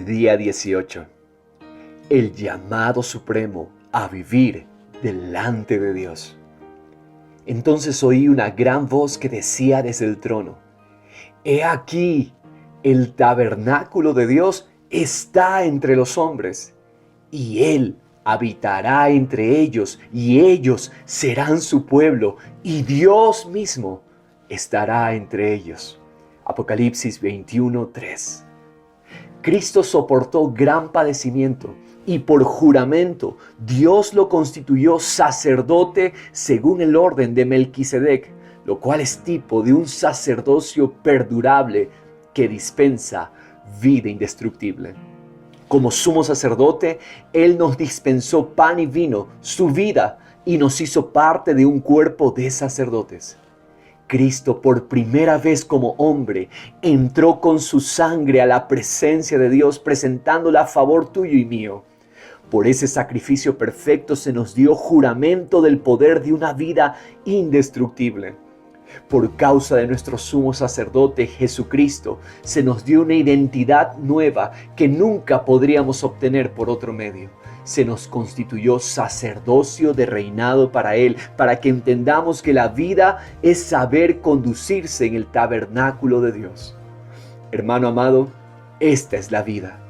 Día 18. El llamado supremo a vivir delante de Dios. Entonces oí una gran voz que decía desde el trono: He aquí, el tabernáculo de Dios está entre los hombres, y Él habitará entre ellos, y ellos serán su pueblo, y Dios mismo estará entre ellos. Apocalipsis 21:3. Cristo soportó gran padecimiento y por juramento Dios lo constituyó sacerdote según el orden de Melquisedec, lo cual es tipo de un sacerdocio perdurable que dispensa vida indestructible. Como sumo sacerdote, Él nos dispensó pan y vino, su vida, y nos hizo parte de un cuerpo de sacerdotes. Cristo, por primera vez como hombre, entró con su sangre a la presencia de Dios, presentándola a favor tuyo y mío. Por ese sacrificio perfecto se nos dio juramento del poder de una vida indestructible. Por causa de nuestro sumo sacerdote Jesucristo, se nos dio una identidad nueva que nunca podríamos obtener por otro medio. Se nos constituyó sacerdocio de reinado para Él, para que entendamos que la vida es saber conducirse en el tabernáculo de Dios. Hermano amado, esta es la vida.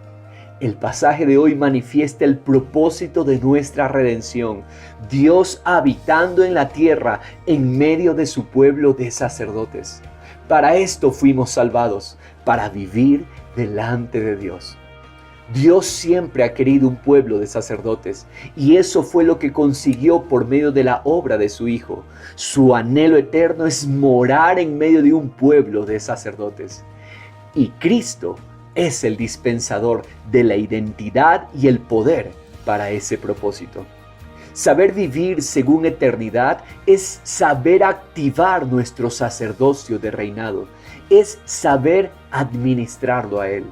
El pasaje de hoy manifiesta el propósito de nuestra redención. Dios habitando en la tierra en medio de su pueblo de sacerdotes. Para esto fuimos salvados, para vivir delante de Dios. Dios siempre ha querido un pueblo de sacerdotes, y eso fue lo que consiguió por medio de la obra de su Hijo. Su anhelo eterno es morar en medio de un pueblo de sacerdotes. Y Cristo es el dispensador de la identidad y el poder para ese propósito. Saber vivir según eternidad es saber activar nuestro sacerdocio de reinado, es saber administrarlo a Él.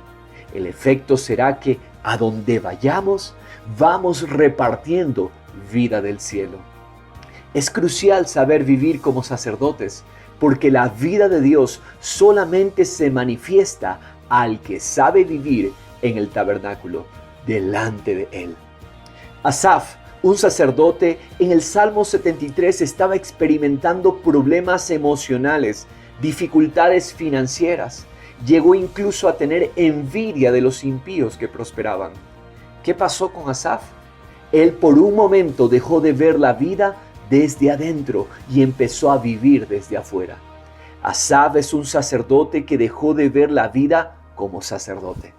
El efecto será que a donde vayamos, vamos repartiendo vida del cielo. Es crucial saber vivir como sacerdotes, porque la vida de Dios solamente se manifiesta al que sabe vivir en el tabernáculo, delante de Él. Asaf, un sacerdote, en el Salmo 73 estaba experimentando problemas emocionales, dificultades financieras. Llegó incluso a tener envidia de los impíos que prosperaban. ¿Qué pasó con Asaf? Él por un momento dejó de ver la vida desde adentro y empezó a vivir desde afuera. Asaf es un sacerdote que dejó de ver la vida como sacerdote.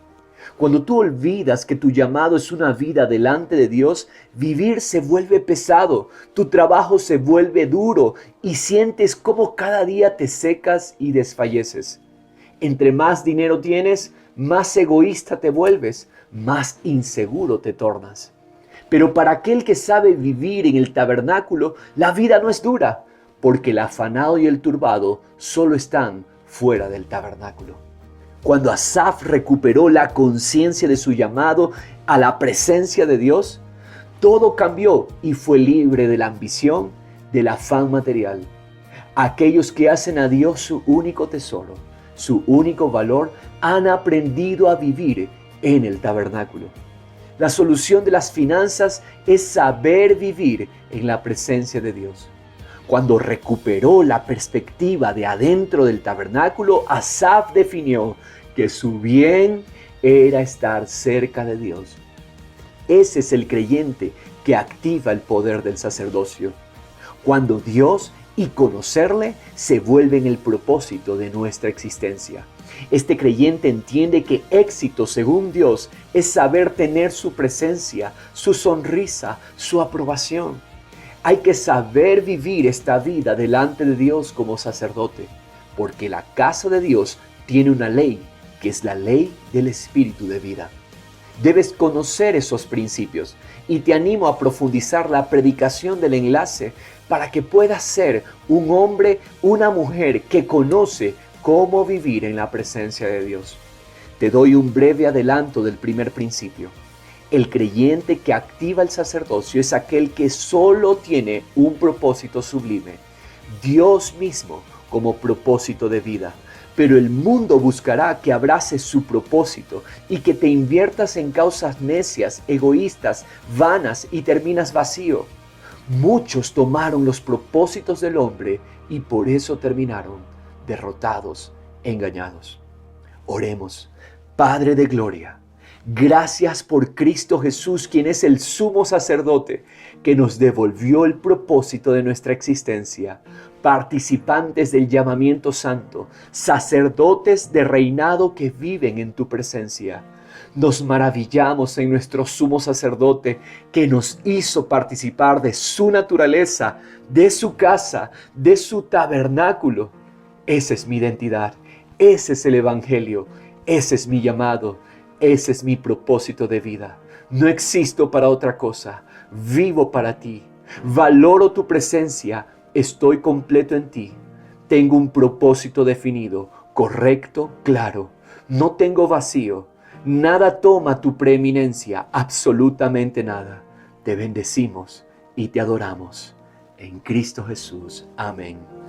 Cuando tú olvidas que tu llamado es una vida delante de Dios, vivir se vuelve pesado, tu trabajo se vuelve duro y sientes cómo cada día te secas y desfalleces. Entre más dinero tienes, más egoísta te vuelves, más inseguro te tornas. Pero para aquel que sabe vivir en el tabernáculo, la vida no es dura, porque el afanado y el turbado solo están fuera del tabernáculo. Cuando Asaf recuperó la conciencia de su llamado a la presencia de Dios, todo cambió y fue libre de la ambición, del afán material. Aquellos que hacen a Dios su único tesoro, su único valor, han aprendido a vivir en el tabernáculo. La solución de las finanzas es saber vivir en la presencia de Dios. Cuando recuperó la perspectiva de adentro del tabernáculo, Asaf definió que su bien era estar cerca de Dios. Ese es el creyente que activa el poder del sacerdocio. Cuando Dios y conocerle se vuelven el propósito de nuestra existencia. Este creyente entiende que éxito según Dios es saber tener su presencia, su sonrisa, su aprobación. Hay que saber vivir esta vida delante de Dios como sacerdote, porque la casa de Dios tiene una ley, que es la ley del Espíritu de vida. Debes conocer esos principios y te animo a profundizar la predicación del enlace para que puedas ser un hombre, una mujer que conoce cómo vivir en la presencia de Dios. Te doy un breve adelanto del primer principio. El creyente que activa el sacerdocio es aquel que solo tiene un propósito sublime, Dios mismo como propósito de vida. pero el mundo buscará que abraces su propósito y que te inviertas en causas necias, egoístas, vanas y terminas vacío. Muchos tomaron los propósitos del hombre y por eso terminaron derrotados, engañados. Oremos. Padre de gloria, gracias por Cristo Jesús, quien es el sumo sacerdote que nos devolvió el propósito de nuestra existencia, participantes del llamamiento santo, sacerdotes de reinado que viven en tu presencia. Nos maravillamos en nuestro sumo sacerdote que nos hizo participar de su naturaleza, de su casa, de su tabernáculo. Esa es mi identidad, ese es el Evangelio, ese es mi llamado, ese es mi propósito de vida. No existo para otra cosa, vivo para ti, valoro tu presencia, estoy completo en ti. Tengo un propósito definido, correcto, claro. No tengo vacío. Nada toma tu preeminencia, absolutamente nada. Te bendecimos y te adoramos. En Cristo Jesús. Amén.